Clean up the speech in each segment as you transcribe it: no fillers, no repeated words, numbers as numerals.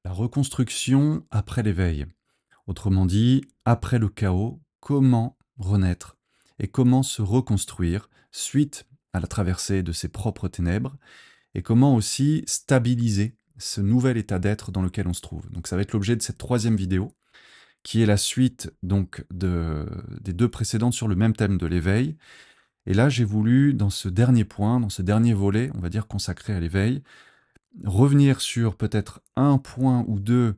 La reconstruction après l'éveil. Autrement dit, après le chaos, comment renaître et comment se reconstruire suite à la traversée de ses propres ténèbres et comment aussi stabiliser ce nouvel état d'être dans lequel on se trouve. Donc ça va être l'objet de cette troisième vidéo qui est la suite donc des deux précédentes sur le même thème de l'éveil. Et là, j'ai voulu, dans ce dernier point, dans ce dernier volet, on va dire consacré à l'éveil, revenir sur peut-être un point ou deux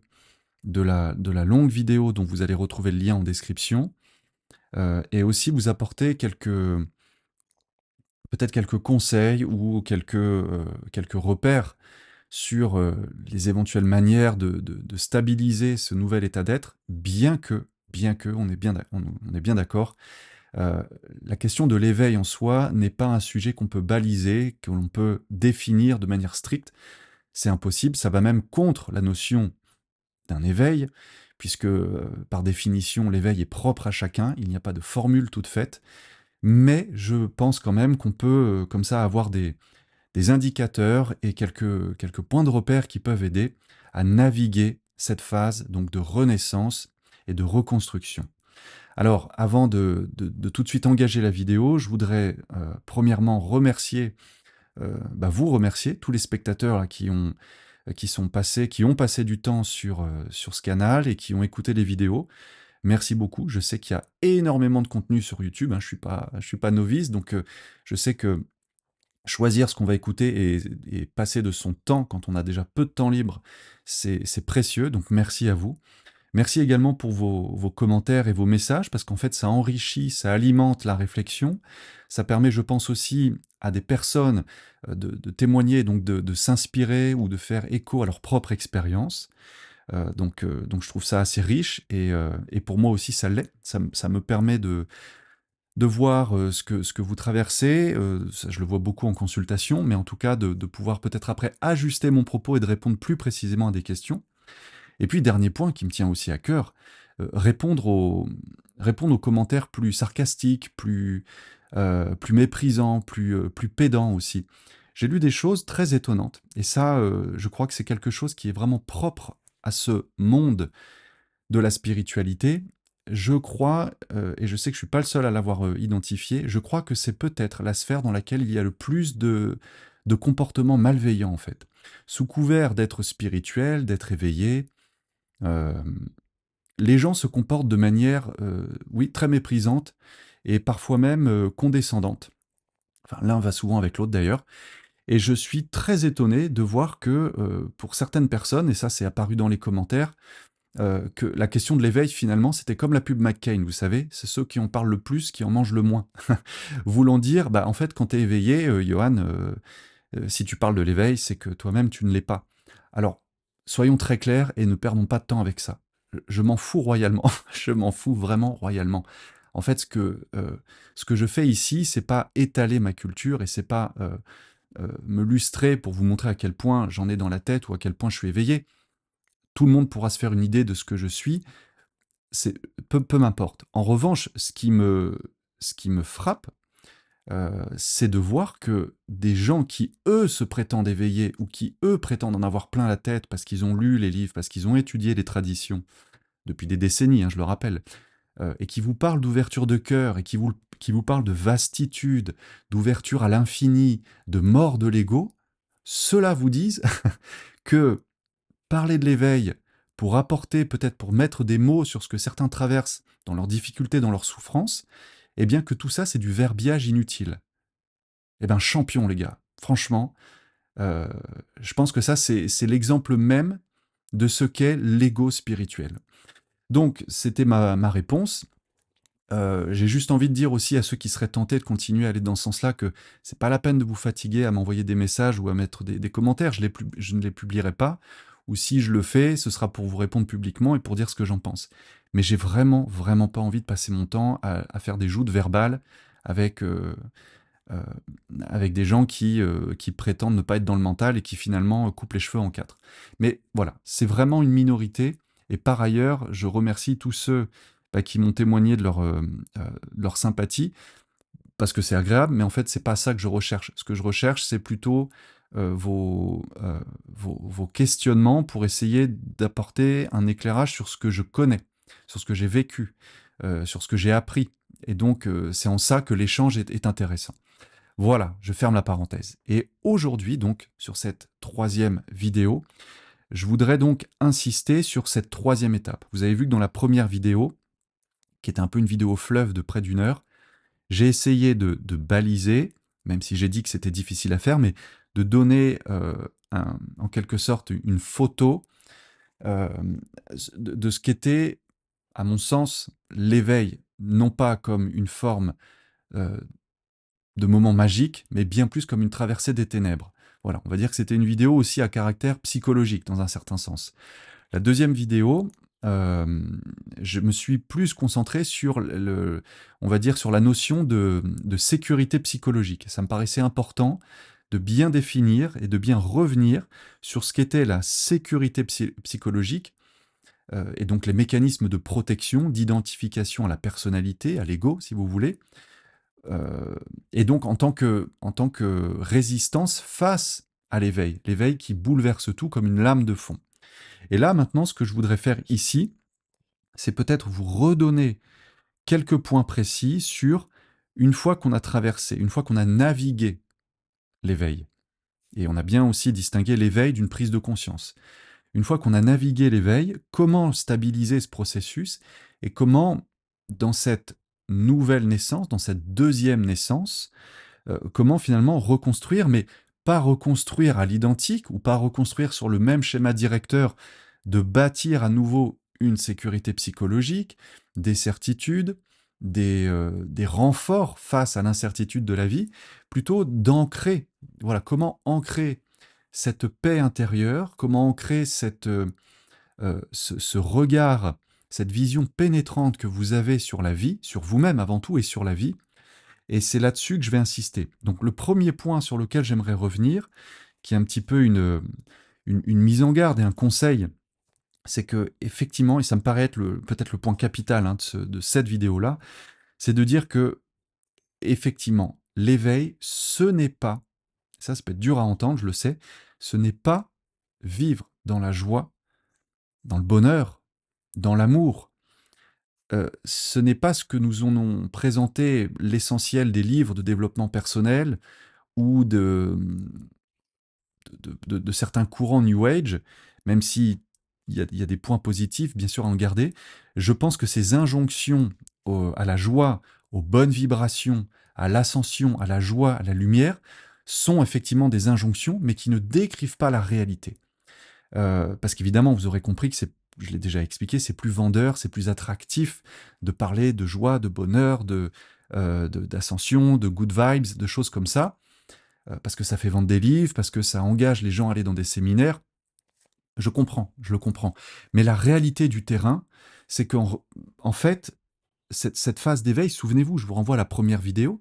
de la longue vidéo dont vous allez retrouver le lien en description, et aussi vous apporter peut-être quelques conseils ou quelques repères sur les éventuelles manières de stabiliser ce nouvel état d'être, bien que on est bien d'accord, euh, la question de l'éveil en soi n'est pas un sujet qu'on peut baliser, que l'on peut définir de manière stricte. C'est impossible, ça va même contre la notion d'un éveil, puisque par définition l'éveil est propre à chacun, il n'y a pas de formule toute faite, mais je pense quand même qu'on peut comme ça avoir des indicateurs et quelques points de repère qui peuvent aider à naviguer cette phase donc de renaissance et de reconstruction. Alors, avant de tout de suite engager la vidéo, je voudrais premièrement vous remercier, tous les spectateurs là, qui ont passé du temps sur ce canal et qui ont écouté les vidéos. Merci beaucoup. Je sais qu'il y a énormément de contenu sur YouTube, hein, je suis pas novice, donc je sais que choisir ce qu'on va écouter et passer de son temps quand on a déjà peu de temps libre, c'est précieux, donc merci à vous. Merci également pour vos commentaires et vos messages, parce qu'en fait, ça enrichit, ça alimente la réflexion. Ça permet, je pense aussi, à des personnes de témoigner, donc de s'inspirer ou de faire écho à leur propre expérience. Donc je trouve ça assez riche et pour moi aussi, ça l'est. Ça me permet de voir ce que vous traversez. Ça, je le vois beaucoup en consultation, mais en tout cas, de pouvoir peut-être après ajuster mon propos et de répondre plus précisément à des questions. Et puis, dernier point qui me tient aussi à cœur, répondre aux commentaires plus sarcastiques, plus méprisants, plus pédants aussi. J'ai lu des choses très étonnantes. Et ça, je crois que c'est quelque chose qui est vraiment propre à ce monde de la spiritualité. Je crois, et je sais que je ne suis pas le seul à l'avoir identifié, je crois que c'est peut-être la sphère dans laquelle il y a le plus de comportements malveillants, en fait. Sous couvert d'être spirituel, d'être éveillé, euh, les gens se comportent de manière, oui, très méprisante et parfois même condescendante. Enfin, l'un va souvent avec l'autre d'ailleurs. Et je suis très étonné de voir que pour certaines personnes, et ça c'est apparu dans les commentaires, que la question de l'éveil finalement c'était comme la pub McCain, vous savez, c'est ceux qui en parlent le plus qui en mangent le moins. Voulant dire, bah en fait quand tu es éveillé, Johan, si tu parles de l'éveil, c'est que toi-même tu ne l'es pas. Alors, soyons très clairs et ne perdons pas de temps avec ça. Je m'en fous royalement, je m'en fous vraiment royalement. En fait, ce que je fais ici, c'est pas étaler ma culture et c'est pas me lustrer pour vous montrer à quel point j'en ai dans la tête ou à quel point je suis éveillé. Tout le monde pourra se faire une idée de ce que je suis, c'est peu m'importe. En revanche, ce qui me frappe, c'est de voir que des gens qui, eux, se prétendent éveillés ou qui, eux, prétendent en avoir plein la tête parce qu'ils ont lu les livres, parce qu'ils ont étudié les traditions depuis des décennies, hein, je le rappelle, et qui vous parlent d'ouverture de cœur et qui vous parlent de vastitude, d'ouverture à l'infini, de mort de l'ego, ceux-là vous disent que parler de l'éveil pour apporter, peut-être pour mettre des mots sur ce que certains traversent dans leurs difficultés, dans leurs souffrances, eh bien que tout ça, c'est du verbiage inutile. Eh ben champion les gars, franchement, euh, je pense que ça c'est l'exemple même de ce qu'est l'ego spirituel. Donc c'était ma réponse. J'ai juste envie de dire aussi à ceux qui seraient tentés de continuer à aller dans ce sens-là que c'est pas la peine de vous fatiguer à m'envoyer des messages ou à mettre des commentaires. Je ne les publierai pas. Ou si je le fais, ce sera pour vous répondre publiquement et pour dire ce que j'en pense. Mais j'ai vraiment, vraiment pas envie de passer mon temps à faire des joutes verbales avec, euh, avec des gens qui prétendent ne pas être dans le mental et qui finalement coupent les cheveux en quatre. Mais voilà, c'est vraiment une minorité. Et par ailleurs, je remercie tous ceux qui m'ont témoigné de leur sympathie, parce que c'est agréable, mais en fait, c'est pas ça que je recherche. Ce que je recherche, c'est plutôt vos questionnements pour essayer d'apporter un éclairage sur ce que je connais, sur ce que j'ai vécu, sur ce que j'ai appris. Et donc, c'est en ça que l'échange est intéressant. Voilà, je ferme la parenthèse. Et aujourd'hui, donc, sur cette troisième vidéo, je voudrais donc insister sur cette troisième étape. Vous avez vu que dans la première vidéo, qui était un peu une vidéo fleuve de près d'1 heure, j'ai essayé de baliser, même si j'ai dit que c'était difficile à faire, mais de donner en quelque sorte une photo euh, de ce qu'était, à mon sens, l'éveil, non pas comme une forme euh, de moment magique, mais bien plus comme une traversée des ténèbres. Voilà, on va dire que c'était une vidéo aussi à caractère psychologique, dans un certain sens. La deuxième vidéo, je me suis plus concentré sur on va dire sur la notion de sécurité psychologique. Ça me paraissait important de bien définir et de bien revenir sur ce qu'était la sécurité psychologique et donc les mécanismes de protection, d'identification à la personnalité, à l'ego, si vous voulez, et donc en tant que résistance face à l'éveil, l'éveil qui bouleverse tout comme une lame de fond. Et là, maintenant, ce que je voudrais faire ici, c'est peut-être vous redonner quelques points précis sur une fois qu'on a traversé, une fois qu'on a navigué l'éveil. Et on a bien aussi distingué l'éveil d'une prise de conscience. Une fois qu'on a navigué l'éveil, comment stabiliser ce processus et comment, dans cette nouvelle naissance, dans cette deuxième naissance, comment finalement reconstruire, mais pas reconstruire à l'identique ou pas reconstruire sur le même schéma directeur, de bâtir à nouveau une sécurité psychologique, des certitudes, des renforts face à l'incertitude de la vie, plutôt d'ancrer, voilà, comment ancrer cette paix intérieure, comment ancrer ce regard, cette vision pénétrante que vous avez sur la vie, sur vous-même avant tout et sur la vie, et c'est là-dessus que je vais insister. Donc le premier point sur lequel j'aimerais revenir, qui est un petit peu une mise en garde et un conseil, c'est que effectivement, et ça me paraît être peut-être le point capital de cette vidéo-là, c'est de dire que effectivement, l'éveil, ce n'est pas, ça peut être dur à entendre, je le sais, ce n'est pas vivre dans la joie, dans le bonheur, dans l'amour. Ce n'est pas ce que nous ont présenté l'essentiel des livres de développement personnel, ou de certains courants New Age, même si il y a des points positifs, bien sûr, à en garder. Je pense que ces injonctions à la joie, aux bonnes vibrations, à l'ascension, à la joie, à la lumière, sont effectivement des injonctions, mais qui ne décrivent pas la réalité. Parce qu'évidemment, vous aurez compris que je l'ai déjà expliqué, c'est plus vendeur, c'est plus attractif de parler de joie, de bonheur, d'ascension, de good vibes, de choses comme ça, parce que ça fait vendre des livres, parce que ça engage les gens à aller dans des séminaires. Je comprends, je le comprends. Mais la réalité du terrain, c'est qu'en fait, cette phase d'éveil, souvenez-vous, je vous renvoie à la première vidéo,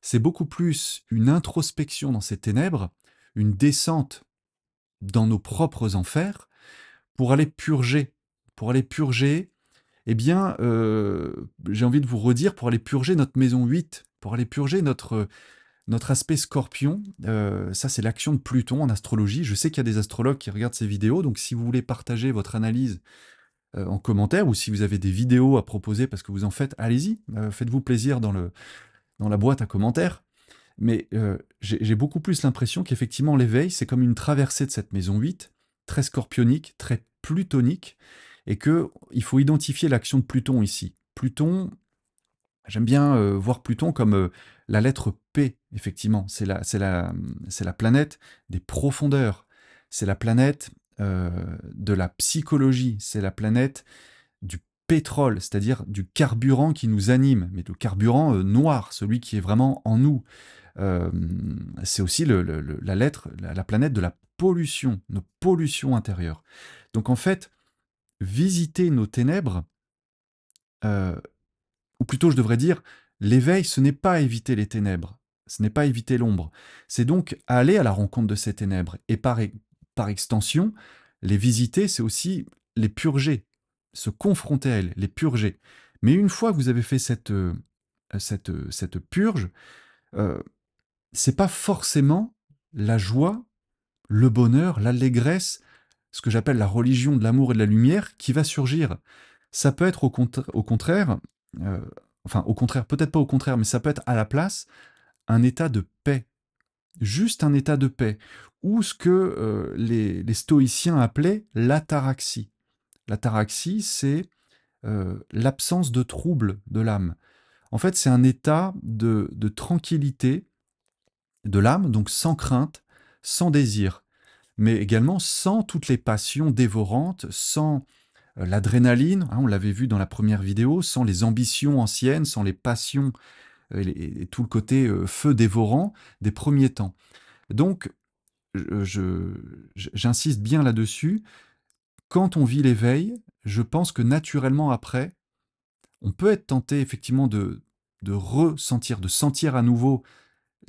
c'est beaucoup plus une introspection dans ces ténèbres, une descente dans nos propres enfers, pour aller purger, eh bien, j'ai envie de vous redire, pour aller purger notre maison 8, pour aller purger notre aspect scorpion. Ça, c'est l'action de Pluton en astrologie. Je sais qu'il y a des astrologues qui regardent ces vidéos, donc si vous voulez partager votre analyse en commentaire, ou si vous avez des vidéos à proposer parce que vous en faites, allez-y, faites-vous plaisir dans la boîte à commentaires. Mais j'ai beaucoup plus l'impression qu'effectivement l'éveil, c'est comme une traversée de cette maison 8, très scorpionique, très plutonique, et qu'il faut identifier l'action de Pluton ici. Pluton, j'aime bien voir Pluton comme la lettre P, effectivement. C'est la planète des profondeurs. C'est la planète de la psychologie. C'est la planète du pétrole, c'est-à-dire du carburant qui nous anime, mais le carburant noir, celui qui est vraiment en nous. Euh, c'est aussi la planète de la pollution, nos pollutions intérieures. Donc en fait, visiter nos ténèbres, euh, ou plutôt je devrais dire, l'éveil, ce n'est pas éviter les ténèbres, ce n'est pas éviter l'ombre, c'est donc aller à la rencontre de ces ténèbres, et par extension, les visiter, c'est aussi les purger, se confronter à elles, les purger. Mais une fois que vous avez fait cette purge, euh, c'est pas forcément la joie le bonheur, l'allégresse, ce que j'appelle la religion de l'amour et de la lumière, qui va surgir. Ça peut être au contraire, euh, enfin au contraire, peut-être pas au contraire, mais ça peut être à la place un état de paix, juste un état de paix, ou ce que les stoïciens appelaient l'ataraxie. L'ataraxie, c'est l'absence de trouble de l'âme. En fait, c'est un état de tranquillité de l'âme, donc sans crainte, sans désir, mais également sans toutes les passions dévorantes, sans l'adrénaline, hein, on l'avait vu dans la première vidéo, sans les ambitions anciennes, sans les passions et tout le côté feu dévorant des premiers temps. Donc, j'insiste bien là-dessus, quand on vit l'éveil, je pense que naturellement après, on peut être tenté effectivement de ressentir, de sentir à nouveau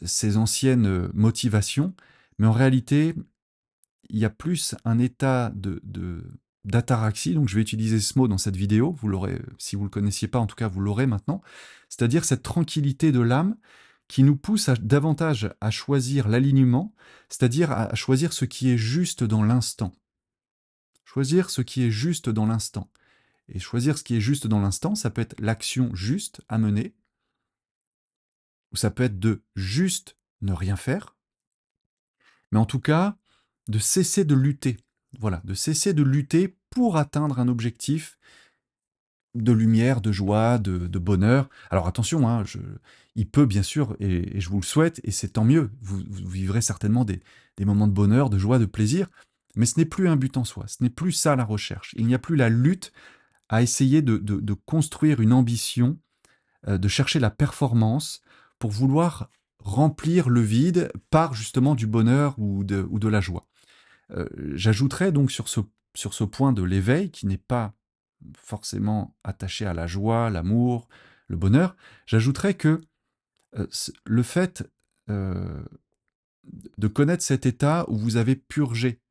ces anciennes motivations, mais en réalité, il y a plus un état d'ataraxie, donc je vais utiliser ce mot dans cette vidéo, vous l'aurez, si vous ne le connaissiez pas, en tout cas vous l'aurez maintenant, c'est-à-dire cette tranquillité de l'âme qui nous pousse davantage à choisir l'alignement, c'est-à-dire à choisir ce qui est juste dans l'instant. Choisir ce qui est juste dans l'instant. Et choisir ce qui est juste dans l'instant, ça peut être l'action juste à mener, ou ça peut être de juste ne rien faire, mais en tout cas, de cesser de lutter. Voilà, de cesser de lutter pour atteindre un objectif de lumière, de joie, de bonheur. Alors attention, hein, il peut bien sûr, et je vous le souhaite, et c'est tant mieux, vous vivrez certainement des moments de bonheur, de joie, de plaisir, mais ce n'est plus un but en soi, ce n'est plus ça la recherche. Il n'y a plus la lutte à essayer de construire une ambition, de chercher la performance pour vouloir remplir le vide par justement du bonheur ou de la joie. J'ajouterais donc sur ce point de l'éveil, qui n'est pas forcément attaché à la joie, l'amour, le bonheur, j'ajouterais que le fait de connaître cet état où vous avez purgé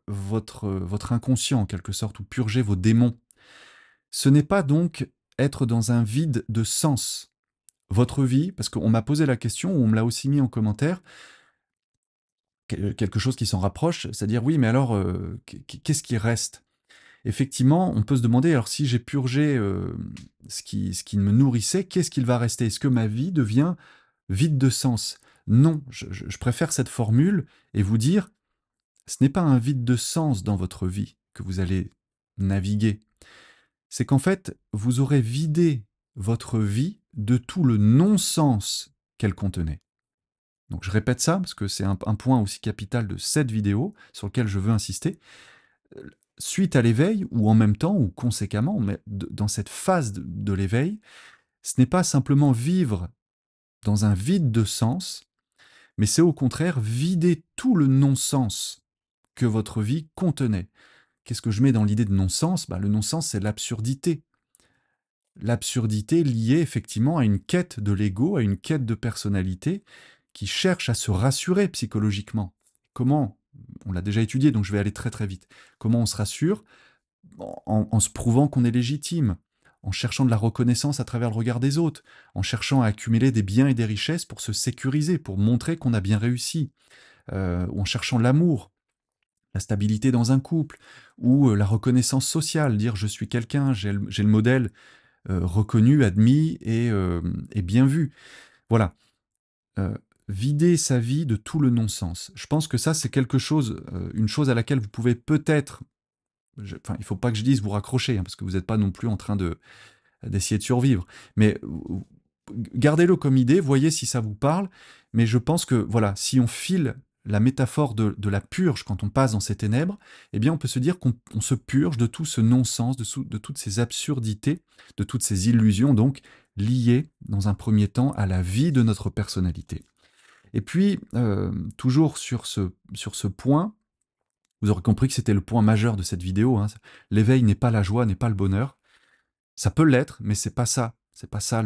votre inconscient en quelque sorte, ou purgé vos démons, ce n'est pas donc être dans un vide de sens. Votre vie, parce qu'on m'a posé la question, ou on me l'a aussi mis en commentaire, quelque chose qui s'en rapproche, c'est-à-dire oui, mais alors, qu'est-ce qui reste? Effectivement, on peut se demander, alors si j'ai purgé ce qui me nourrissait, qu'est-ce qu'il va rester? Est-ce que ma vie devient vide de sens? Non, je préfère cette formule et vous dire, ce n'est pas un vide de sens dans votre vie que vous allez naviguer. C'est qu'en fait, vous aurez vidé votre vie de tout le non-sens qu'elle contenait. Donc je répète ça parce que c'est un point aussi capital de cette vidéo sur lequel je veux insister. Suite à l'éveil, ou en même temps, ou conséquemment, mais dans cette phase de l'éveil, ce n'est pas simplement vivre dans un vide de sens, mais c'est au contraire vider tout le non-sens que votre vie contenait. Qu'est-ce que je mets dans l'idée de non-sens? Le non-sens, c'est l'absurdité. L'absurdité liée effectivement à une quête de l'ego, à une quête de personnalité qui cherche à se rassurer psychologiquement. Comment? On l'a déjà étudié, donc je vais aller très très vite. Comment on se rassure? En se prouvant qu'on est légitime, en cherchant de la reconnaissance à travers le regard des autres, en cherchant à accumuler des biens et des richesses pour se sécuriser, pour montrer qu'on a bien réussi, ou en cherchant l'amour, la stabilité dans un couple, ou la reconnaissance sociale, dire je suis quelqu'un, j'ai le modèle reconnu, admis et bien vu. Voilà. Vider sa vie de tout le non-sens. Je pense que ça, c'est quelque chose, une chose à laquelle vous pouvez peut-être, enfin, il ne faut pas que je dise vous raccrocher, hein, parce que vous n'êtes pas non plus en train d'essayer de survivre. Mais gardez-le comme idée, voyez si ça vous parle. Mais je pense que, voilà, si on file la métaphore de la purge quand on passe dans ces ténèbres, eh bien, on peut se dire qu'on se purge de tout ce non-sens, de toutes ces absurdités, de toutes ces illusions, donc liées, dans un premier temps, à la vie de notre personnalité. Et puis, toujours sur ce point, vous aurez compris que c'était le point majeur de cette vidéo, hein. L'éveil n'est pas la joie, n'est pas le bonheur. Ça peut l'être, mais c'est pas ça. C'est pas ça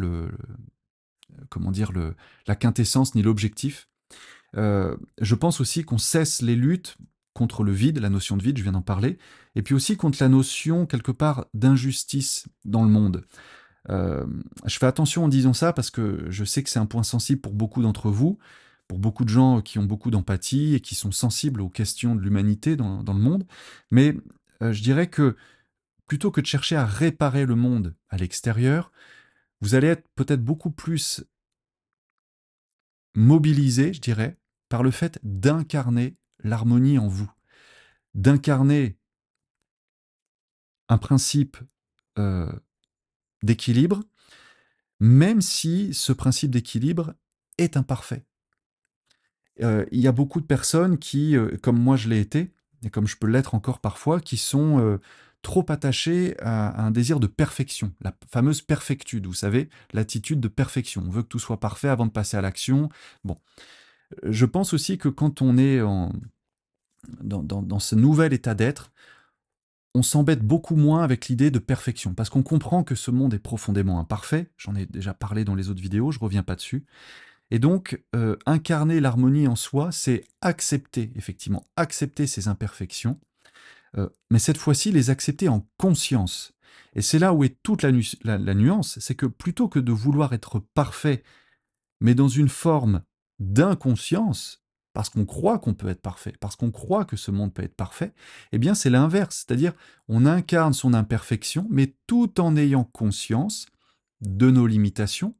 comment dire, la quintessence ni l'objectif. Je pense aussi qu'on cesse les luttes contre le vide, la notion de vide, je viens d'en parler, et puis aussi contre la notion, quelque part, d'injustice dans le monde. Je fais attention en disant ça parce que je sais que c'est un point sensible pour beaucoup d'entre vous, pour beaucoup de gens qui ont beaucoup d'empathie et qui sont sensibles aux questions de l'humanité dans le monde. Mais je dirais que plutôt que de chercher à réparer le monde à l'extérieur, vous allez être peut-être beaucoup plus mobilisé, je dirais, par le fait d'incarner l'harmonie en vous, d'incarner un principe euh, d'équilibre, même si ce principe d'équilibre est imparfait. Il y a beaucoup de personnes qui, comme moi je l'ai été, et comme je peux l'être encore parfois, qui sont trop attachées à un désir de perfection, la fameuse perfectude, vous savez, l'attitude de perfection. On veut que tout soit parfait avant de passer à l'action. Bon, je pense aussi que quand on est dans ce nouvel état d'être, on s'embête beaucoup moins avec l'idée de perfection, parce qu'on comprend que ce monde est profondément imparfait. J'en ai déjà parlé dans les autres vidéos, je ne reviens pas dessus. Et donc, incarner l'harmonie en soi, c'est accepter, effectivement, accepter ses imperfections, mais cette fois-ci, les accepter en conscience. Et c'est là où est toute la nuance, c'est que plutôt que de vouloir être parfait, mais dans une forme d'inconscience, parce qu'on croit qu'on peut être parfait, parce qu'on croit que ce monde peut être parfait, eh bien c'est l'inverse, c'est-à-dire on incarne son imperfection, mais tout en ayant conscience de nos limitations,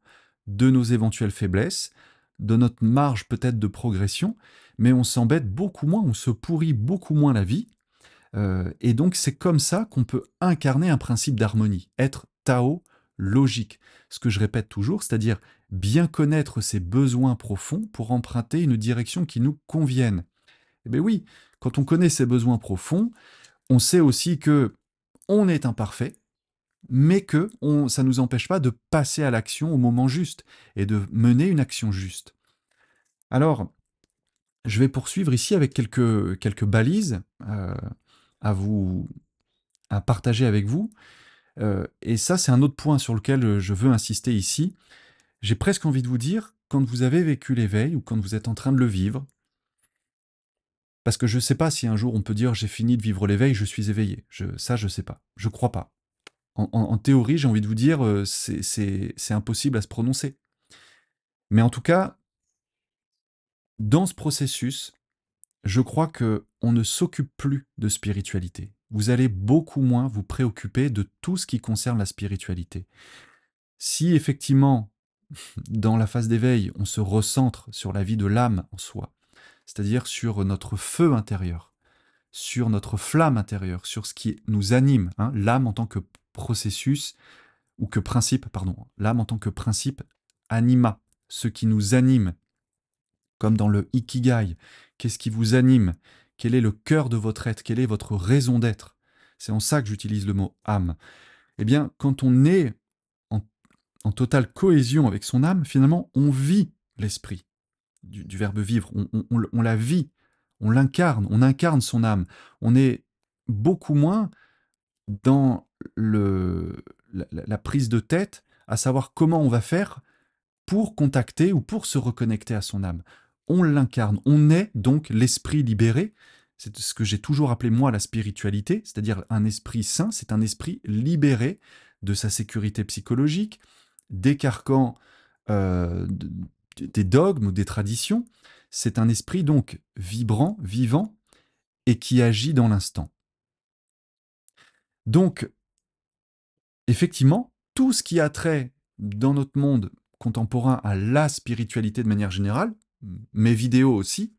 de nos éventuelles faiblesses, de notre marge peut-être de progression, mais on s'embête beaucoup moins, on se pourrit beaucoup moins la vie, et donc c'est comme ça qu'on peut incarner un principe d'harmonie, être Tao logique. Ce que je répète toujours, c'est-à-dire bien connaître ses besoins profonds pour emprunter une direction qui nous convienne. Eh bien oui, quand on connaît ses besoins profonds, on sait aussi que on est imparfait, mais que ça ne nous empêche pas de passer à l'action au moment juste et de mener une action juste. Alors, je vais poursuivre ici avec quelques balises à vous à partager avec vous. Et ça, c'est un autre point sur lequel je veux insister ici. J'ai presque envie de vous dire, quand vous avez vécu l'éveil ou quand vous êtes en train de le vivre, parce que je ne sais pas si un jour on peut dire j'ai fini de vivre l'éveil, je suis éveillé. Ça, je ne sais pas. Je ne crois pas. En théorie, j'ai envie de vous dire, c'est impossible à se prononcer. Mais en tout cas, dans ce processus, je crois que on ne s'occupe plus de spiritualité. Vous allez beaucoup moins vous préoccuper de tout ce qui concerne la spiritualité. Si effectivement, dans la phase d'éveil, on se recentre sur la vie de l'âme en soi, c'est-à-dire sur notre feu intérieur, sur notre flamme intérieure, sur ce qui nous anime, hein, l'âme en tant que processus, ou que principe, pardon, l'âme en tant que principe anima, ce qui nous anime, comme dans le Ikigai, qu'est-ce qui vous anime, quel est le cœur de votre être, quelle est votre raison d'être. C'est en ça que j'utilise le mot âme. Eh bien, quand on est en, en totale cohésion avec son âme, finalement, on vit l'esprit du verbe vivre, on la vit, on incarne son âme. On est beaucoup moins dans la prise de tête, à savoir comment on va faire pour contacter ou pour se reconnecter à son âme. On l'incarne, on est donc l'esprit libéré. C'est ce que j'ai toujours appelé moi la spiritualité, c'est-à-dire un esprit sain, c'est un esprit libéré de sa sécurité psychologique, des carcans des dogmes ou des traditions. C'est un esprit donc vibrant, vivant, et qui agit dans l'instant. Donc, effectivement, tout ce qui a trait dans notre monde contemporain à la spiritualité de manière générale, mes vidéos aussi,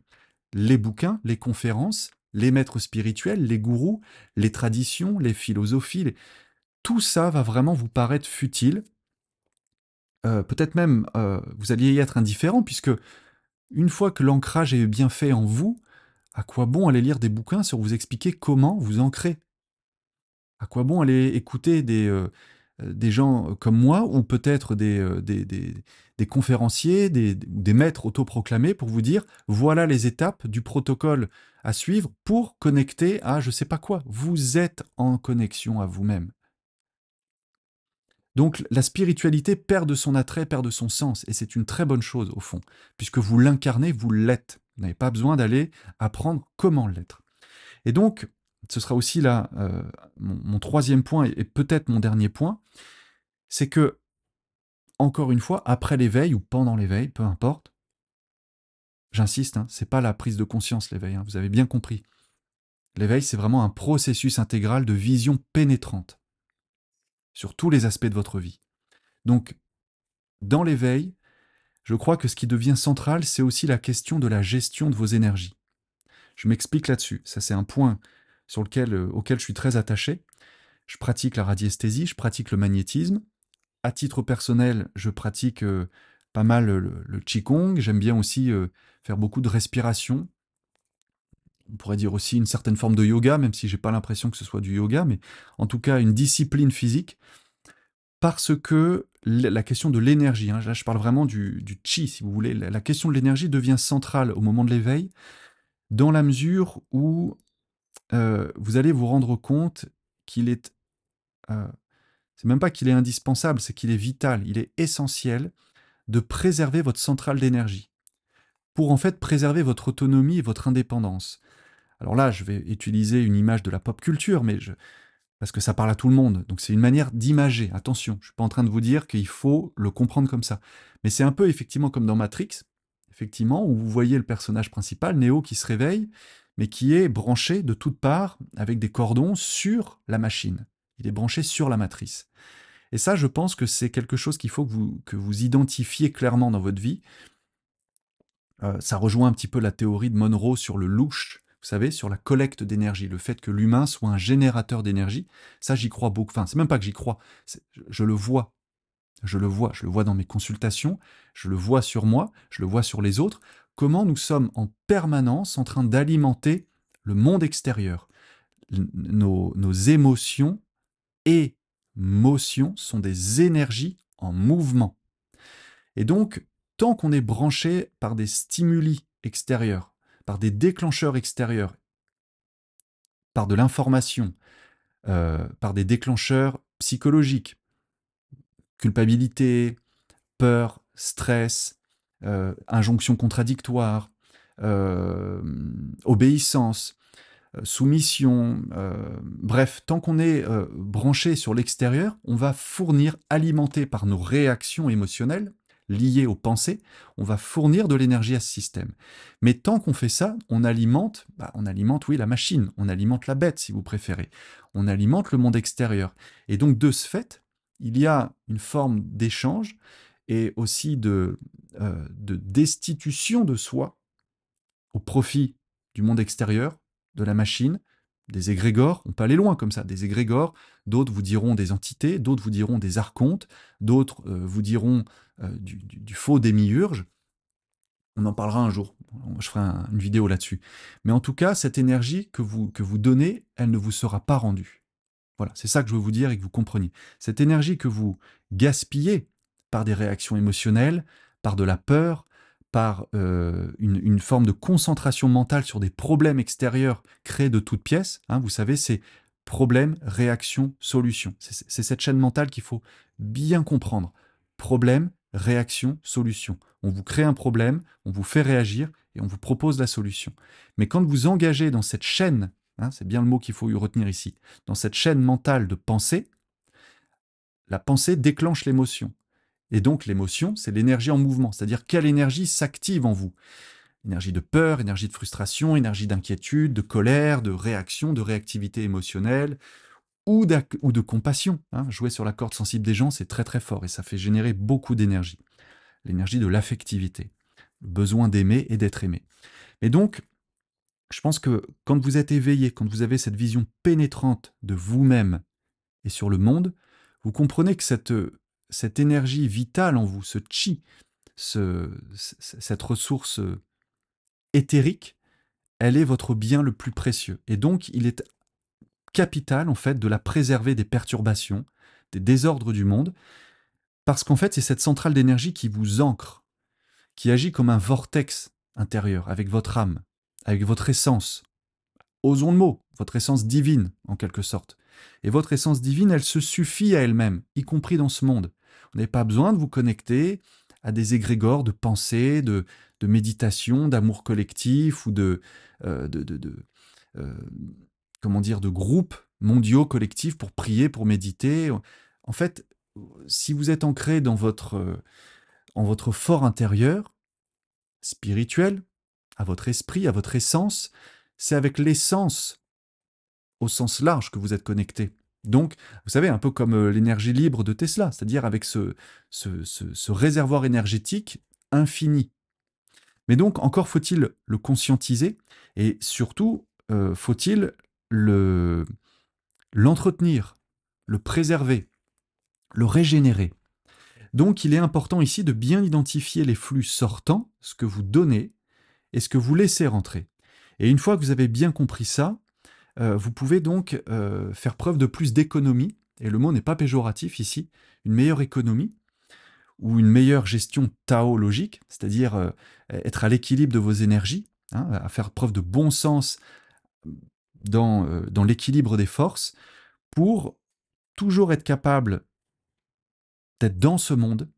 les bouquins, les conférences, les maîtres spirituels, les gourous, les traditions, les philosophies, tout ça va vraiment vous paraître futile. Peut-être même vous alliez y être indifférent, puisque une fois que l'ancrage est bien fait en vous, à quoi bon aller lire des bouquins sur vous expliquer comment vous ancrer? À quoi bon aller écouter des gens comme moi ou peut-être des conférenciers, des maîtres autoproclamés pour vous dire voilà les étapes du protocole à suivre pour connecter à je sais pas quoi. Vous êtes en connexion à vous-même. Donc la spiritualité perd de son attrait, perd de son sens, et c'est une très bonne chose au fond, puisque vous l'incarnez, vous l'êtes. Vous n'avez pas besoin d'aller apprendre comment l'être. Et donc, ce sera aussi là mon troisième point et peut-être mon dernier point, c'est que, encore une fois, après l'éveil ou pendant l'éveil, peu importe, J'insiste, hein, c'est pas la prise de conscience, l'éveil, hein, vous avez bien compris. L'éveil, c'est vraiment un processus intégral de vision pénétrante sur tous les aspects de votre vie. Donc, dans l'éveil, je crois que ce qui devient central, c'est aussi la question de la gestion de vos énergies. Je m'explique là-dessus. Ça, c'est un point auquel je suis très attaché. Je pratique la radiesthésie, je pratique le magnétisme. À titre personnel, je pratique pas mal le Qigong. J'aime bien aussi faire beaucoup de respiration. On pourrait dire aussi une certaine forme de yoga, même si j'ai pas l'impression que ce soit du yoga, mais en tout cas une discipline physique. Parce que la question de l'énergie, hein, là je parle vraiment du chi, si vous voulez, la question de l'énergie devient centrale au moment de l'éveil, dans la mesure où vous allez vous rendre compte qu'il est, euh, c'est même pas qu'il est indispensable, c'est qu'il est vital, il est essentiel de préserver votre centrale d'énergie, pour en fait préserver votre autonomie et votre indépendance. Alors là, je vais utiliser une image de la pop culture, parce que ça parle à tout le monde. Donc c'est une manière d'imager. Attention, je ne suis pas en train de vous dire qu'il faut le comprendre comme ça. Mais c'est un peu effectivement comme dans Matrix, effectivement, où vous voyez le personnage principal, Neo, qui se réveille, mais qui est branché de toutes parts avec des cordons sur la machine. Il est branché sur la matrice. Et ça, je pense que c'est quelque chose qu'il faut que vous identifiez clairement dans votre vie. Ça rejoint un petit peu la théorie de Monroe sur le louche, vous savez, sur la collecte d'énergie, le fait que l'humain soit un générateur d'énergie. Ça, j'y crois beaucoup. Enfin, c'est même pas que j'y crois, je le vois. Je le vois dans mes consultations, je le vois sur moi, je le vois sur les autres, comment nous sommes en permanence en train d'alimenter le monde extérieur. Nos émotions et motions sont des énergies en mouvement. Et donc, tant qu'on est branché par des stimuli extérieurs, par des déclencheurs extérieurs, par de l'information, par des déclencheurs psychologiques, culpabilité, peur, stress, injonction contradictoire, obéissance, soumission, bref, tant qu'on est branché sur l'extérieur, on va fournir, alimenté par nos réactions émotionnelles liées aux pensées, on va fournir de l'énergie à ce système. Mais tant qu'on fait ça, on alimente, oui, la machine, on alimente la bête, si vous préférez. On alimente le monde extérieur. Et donc, de ce fait, il y a une forme d'échange et aussi de destitution de soi au profit du monde extérieur, de la machine, des égrégores, on peut aller loin comme ça, des égrégores, d'autres vous diront des entités, d'autres vous diront des archontes, d'autres vous diront du faux démiurge. On en parlera un jour, je ferai une vidéo là-dessus. Mais en tout cas, cette énergie que vous donnez, elle ne vous sera pas rendue. Voilà, c'est ça que je veux vous dire et que vous compreniez. Cette énergie que vous gaspillez par des réactions émotionnelles, par de la peur, par une forme de concentration mentale sur des problèmes extérieurs créés de toutes pièces, hein, vous savez, c'est problème, réaction, solution. C'est cette chaîne mentale qu'il faut bien comprendre. Problème, réaction, solution. On vous crée un problème, on vous fait réagir et on vous propose la solution. Mais quand vous engagez dans cette chaîne, hein, c'est bien le mot qu'il faut y retenir ici, dans cette chaîne mentale de pensée, la pensée déclenche l'émotion. Et donc l'émotion, c'est l'énergie en mouvement, c'est-à-dire quelle énergie s'active en vous. Énergie de peur, énergie de frustration, énergie d'inquiétude, de colère, de réaction, de réactivité émotionnelle ou de compassion. Hein. Jouer sur la corde sensible des gens, c'est très très fort et ça fait générer beaucoup d'énergie. L'énergie de l'affectivité, le besoin d'aimer et d'être aimé. Et donc, je pense que quand vous êtes éveillé, quand vous avez cette vision pénétrante de vous-même et sur le monde, vous comprenez que cette énergie vitale en vous, ce chi, cette ressource éthérique, elle est votre bien le plus précieux. Et donc, il est capital, en fait, de la préserver des perturbations, des désordres du monde, parce qu'en fait, c'est cette centrale d'énergie qui vous ancre, qui agit comme un vortex intérieur, avec votre âme, avec votre essence. Osons le mot, votre essence divine, en quelque sorte. Et votre essence divine, elle se suffit à elle-même, y compris dans ce monde. Vous n'avez pas besoin de vous connecter à des égrégores de pensée, de méditation, d'amour collectif ou euh, comment dire, de groupes mondiaux collectifs pour prier, pour méditer. En fait, si vous êtes ancré dans en votre fort intérieur, spirituel, à votre esprit, à votre essence. C'est avec l'essence au sens large que vous êtes connecté. Donc, vous savez, un peu comme l'énergie libre de Tesla, c'est-à-dire avec ce réservoir énergétique infini. Mais donc, encore faut-il le conscientiser et surtout, faut-il le, l'entretenir, le préserver, le régénérer. Donc, il est important ici de bien identifier les flux sortants, ce que vous donnez et ce que vous laissez rentrer. Et une fois que vous avez bien compris ça, vous pouvez donc faire preuve de plus d'économie, et le mot n'est pas péjoratif ici, une meilleure économie ou une meilleure gestion taologique, c'est-à-dire être à l'équilibre de vos énergies, hein, à faire preuve de bon sens dans l'équilibre des forces, pour toujours être capable d'être dans ce monde.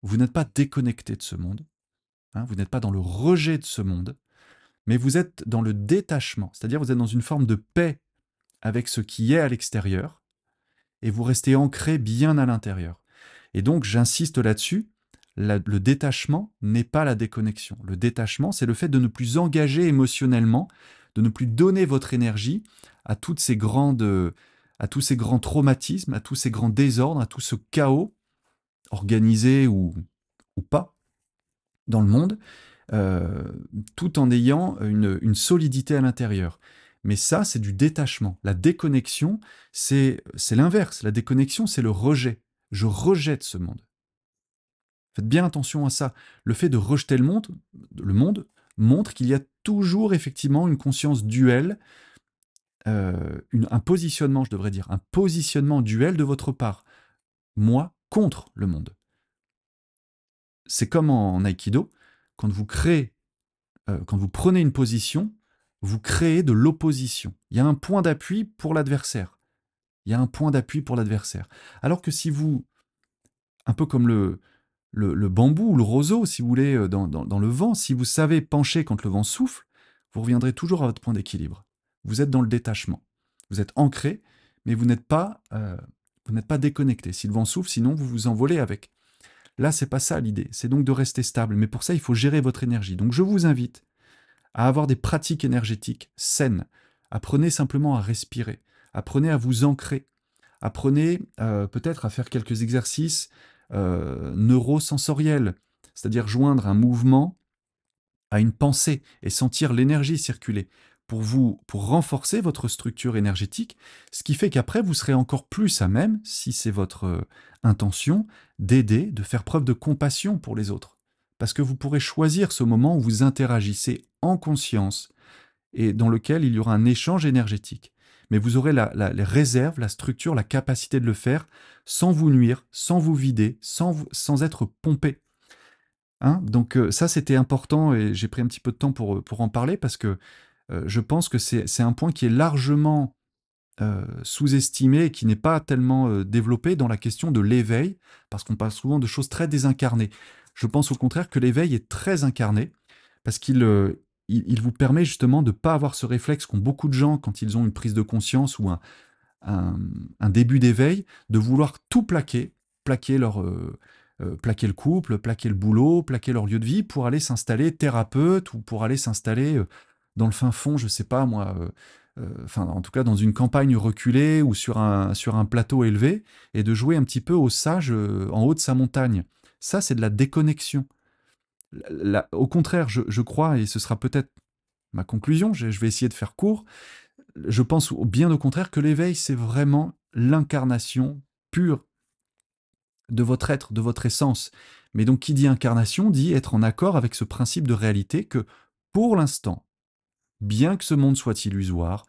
Vous n'êtes pas déconnecté de ce monde, hein, vous n'êtes pas dans le rejet de ce monde, mais vous êtes dans le détachement, c'est-à-dire vous êtes dans une forme de paix avec ce qui est à l'extérieur, et vous restez ancré bien à l'intérieur. Et donc, j'insiste là-dessus, le détachement n'est pas la déconnexion. Le détachement, c'est le fait de ne plus engager émotionnellement, de ne plus donner votre énergie à à tous ces grands traumatismes, à tous ces grands désordres, à tout ce chaos, organisé ou pas, dans le monde, euh, tout en ayant une solidité à l'intérieur. Mais ça, c'est du détachement. La déconnexion, c'est l'inverse. La déconnexion, c'est le rejet. Je rejette ce monde. Faites bien attention à ça. Le fait de rejeter le monde montre qu'il y a toujours effectivement une conscience duelle, un positionnement, je devrais dire, un positionnement duel de votre part. Moi contre le monde. C'est comme en aïkido, quand vous créez quand vous prenez une position, vous créez de l'opposition. Il y a un point d'appui pour l'adversaire. Il y a un point d'appui pour l'adversaire. Alors que si vous, un peu comme le bambou ou le roseau, si vous voulez, dans le vent, si vous savez pencher quand le vent souffle, vous reviendrez toujours à votre point d'équilibre. Vous êtes dans le détachement. Vous êtes ancré, mais vous n'êtes pas déconnecté. Si le vent souffle, sinon vous vous envolez avec. Là, c'est pas ça l'idée. C'est donc de rester stable. Mais pour ça, il faut gérer votre énergie. Donc, je vous invite à avoir des pratiques énergétiques saines. Apprenez simplement à respirer. Apprenez à vous ancrer. Apprenez peut-être à faire quelques exercices neurosensoriels, c'est-à-dire joindre un mouvement à une pensée et sentir l'énergie circuler pour renforcer votre structure énergétique, ce qui fait qu'après, vous serez encore plus à même, si c'est votre intention, d'aider, de faire preuve de compassion pour les autres. Parce que vous pourrez choisir ce moment où vous interagissez en conscience et dans lequel il y aura un échange énergétique. Mais vous aurez les réserves, la structure, la capacité de le faire sans vous nuire, sans vous vider, sans être pompé. Hein, donc ça, c'était important et j'ai pris un petit peu de temps pour en parler parce que je pense que c'est un point qui est largement sous-estimé et qui n'est pas tellement développé dans la question de l'éveil, parce qu'on parle souvent de choses très désincarnées. Je pense au contraire que l'éveil est très incarné, parce qu'il vous permet justement de ne pas avoir ce réflexe qu'ont beaucoup de gens quand ils ont une prise de conscience ou un, un début d'éveil, de vouloir tout plaquer, plaquer le couple, plaquer le boulot, plaquer leur lieu de vie pour aller s'installer thérapeute ou pour aller s'installer dans le fin fond, je sais pas moi, enfin en tout cas dans une campagne reculée ou sur un plateau élevé et de jouer un petit peu au sage en haut de sa montagne. Ça, c'est de la déconnexion. Au contraire, je crois, et ce sera peut-être ma conclusion, je vais essayer de faire court, je pense bien au contraire que l'éveil, c'est vraiment l'incarnation pure de votre être, de votre essence. Mais donc, qui dit incarnation dit être en accord avec ce principe de réalité que, pour l'instant, bien que ce monde soit illusoire,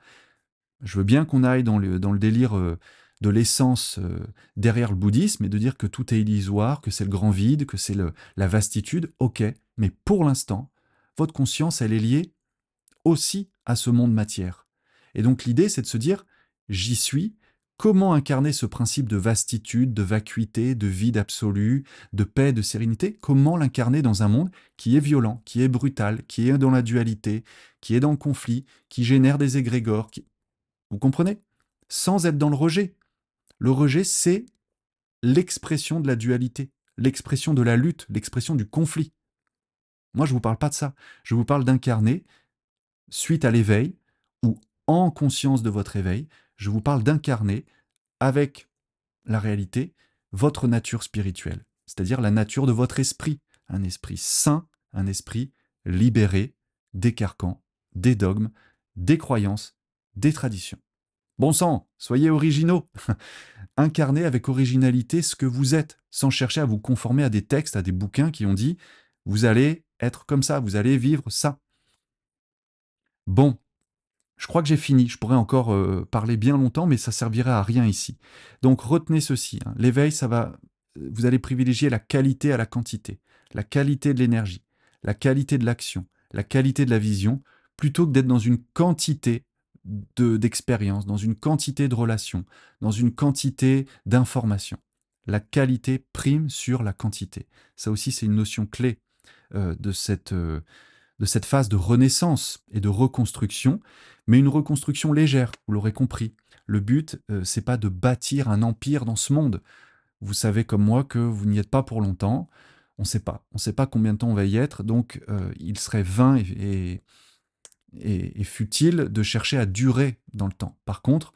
je veux bien qu'on aille dans le délire de l'essence derrière le bouddhisme et de dire que tout est illusoire, que c'est le grand vide, que c'est la vastitude, ok, mais pour l'instant, votre conscience, elle est liée aussi à ce monde matière. Et donc l'idée, c'est de se dire, j'y suis, comment incarner ce principe de vastitude, de vacuité, de vide absolu, de paix, de sérénité, comment l'incarner dans un monde qui est violent, qui est brutal, qui est dans la dualité, qui est dans le conflit, qui génère des égrégores, vous comprenez? Sans être dans le rejet. Le rejet, c'est l'expression de la dualité, l'expression de la lutte, l'expression du conflit. Moi, je ne vous parle pas de ça. Je vous parle d'incarner suite à l'éveil ou en conscience de votre éveil. Je vous parle d'incarner avec la réalité votre nature spirituelle, c'est-à-dire la nature de votre esprit, un esprit sain, un esprit libéré des carcans, des dogmes, des croyances, des traditions. Bon sang, soyez originaux, incarnez avec originalité ce que vous êtes, sans chercher à vous conformer à des textes, à des bouquins qui ont dit vous allez être comme ça, vous allez vivre ça. Bon, je crois que j'ai fini. Je pourrais encore parler bien longtemps, mais ça servirait à rien ici. Donc retenez ceci. Hein. L'éveil, ça va. Vous allez privilégier la qualité à la quantité, la qualité de l'énergie, la qualité de l'action, la qualité de la vision, plutôt que d'être dans une quantité d'expériences, dans une quantité de relations, dans une quantité d'informations. La qualité prime sur la quantité. Ça aussi, c'est une notion clé de cette phase de renaissance et de reconstruction, mais une reconstruction légère, vous l'aurez compris. Le but, c'est pas de bâtir un empire dans ce monde. Vous savez comme moi que vous n'y êtes pas pour longtemps. On ne sait pas. On ne sait pas combien de temps on va y être, donc il serait vain et futile de chercher à durer dans le temps. Par contre,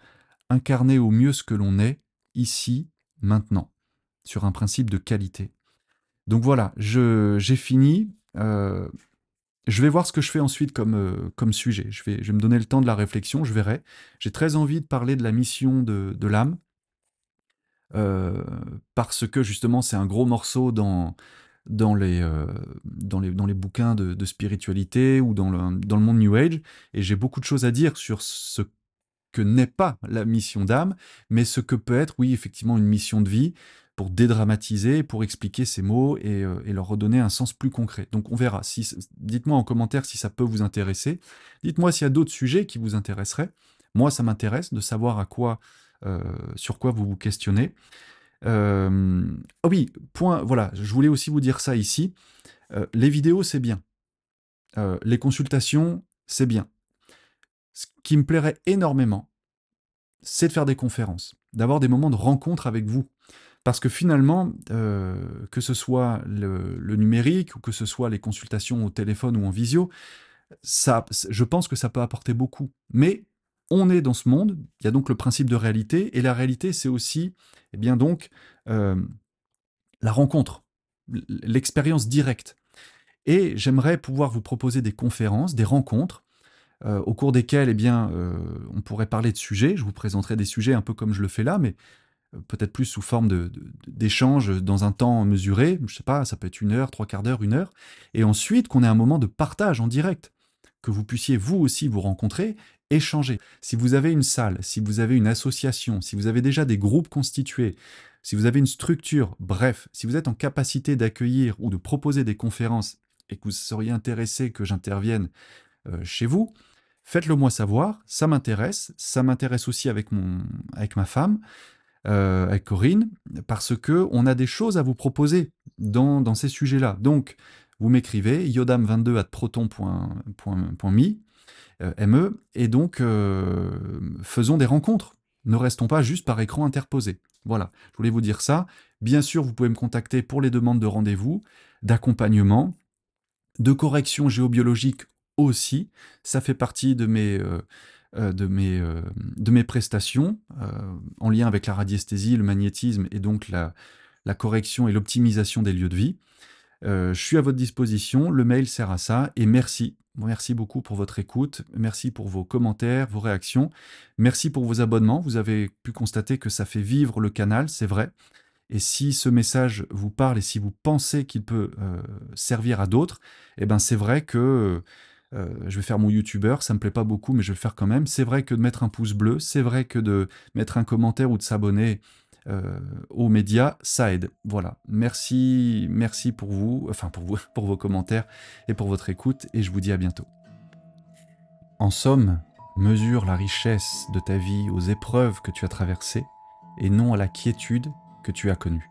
incarner au mieux ce que l'on est, ici, maintenant, sur un principe de qualité. Donc voilà, j'ai fini. Je vais voir ce que je fais ensuite comme sujet. Je vais me donner le temps de la réflexion, je verrai. J'ai très envie de parler de la mission de l'âme, euh, parce que justement c'est un gros morceau dans les bouquins de spiritualité ou dans le monde New Age, et j'ai beaucoup de choses à dire sur ce que n'est pas la mission d'âme, mais ce que peut être, oui, effectivement, une mission de vie, pour dédramatiser, pour expliquer ces mots et leur redonner un sens plus concret. Donc on verra. Dites-moi en commentaire si ça peut vous intéresser. Dites-moi s'il y a d'autres sujets qui vous intéresseraient. Moi, ça m'intéresse de savoir sur quoi vous vous questionnez. Ah oui, point, voilà, je voulais aussi vous dire ça ici. Les vidéos, c'est bien. Les consultations, c'est bien. Ce qui me plairait énormément, c'est de faire des conférences, d'avoir des moments de rencontre avec vous. Parce que finalement, que ce soit le numérique ou que ce soit les consultations au téléphone ou en visio, je pense que ça peut apporter beaucoup. Mais on est dans ce monde, il y a donc le principe de réalité, et la réalité, c'est aussi, eh bien donc, euh, la rencontre, l'expérience directe. Et j'aimerais pouvoir vous proposer des conférences, des rencontres, au cours desquelles, eh bien, on pourrait parler de sujets. Je vous présenterai des sujets un peu comme je le fais là, mais peut-être plus sous forme d'échange dans un temps mesuré. Je sais pas, ça peut être 1 heure, 3/4 d'heure, 1 heure. Et ensuite, qu'on ait un moment de partage en direct, que vous puissiez vous aussi vous rencontrer, échanger. Si vous avez une salle, si vous avez une association, si vous avez déjà des groupes constitués, si vous avez une structure, bref, si vous êtes en capacité d'accueillir ou de proposer des conférences et que vous seriez intéressé que j'intervienne chez vous, faites-le moi savoir, ça m'intéresse aussi avec ma femme, avec Corinne, parce que on a des choses à vous proposer dans ces sujets-là. Donc, vous m'écrivez yodam22@proton.me, et donc faisons des rencontres. Ne restons pas juste par écran interposé. Voilà, je voulais vous dire ça. Bien sûr, vous pouvez me contacter pour les demandes de rendez-vous, d'accompagnement, de correction géobiologique aussi. Ça fait partie de mes prestations, en lien avec la radiesthésie, le magnétisme et donc la correction et l'optimisation des lieux de vie. Je suis à votre disposition, le mail sert à ça, et merci. Merci beaucoup pour votre écoute, merci pour vos commentaires, vos réactions, merci pour vos abonnements. Vous avez pu constater que ça fait vivre le canal, c'est vrai. Et si ce message vous parle et si vous pensez qu'il peut servir à d'autres, eh ben c'est vrai que je vais faire mon youtubeur, ça me plaît pas beaucoup, mais je vais le faire quand même. C'est vrai que de mettre un pouce bleu, c'est vrai que de mettre un commentaire ou de s'abonner aux médias, ça aide. Voilà. Merci, merci pour vous, enfin pour vous, pour vos commentaires et pour votre écoute, et je vous dis à bientôt. En somme, mesure la richesse de ta vie aux épreuves que tu as traversées et non à la quiétude que tu as connue.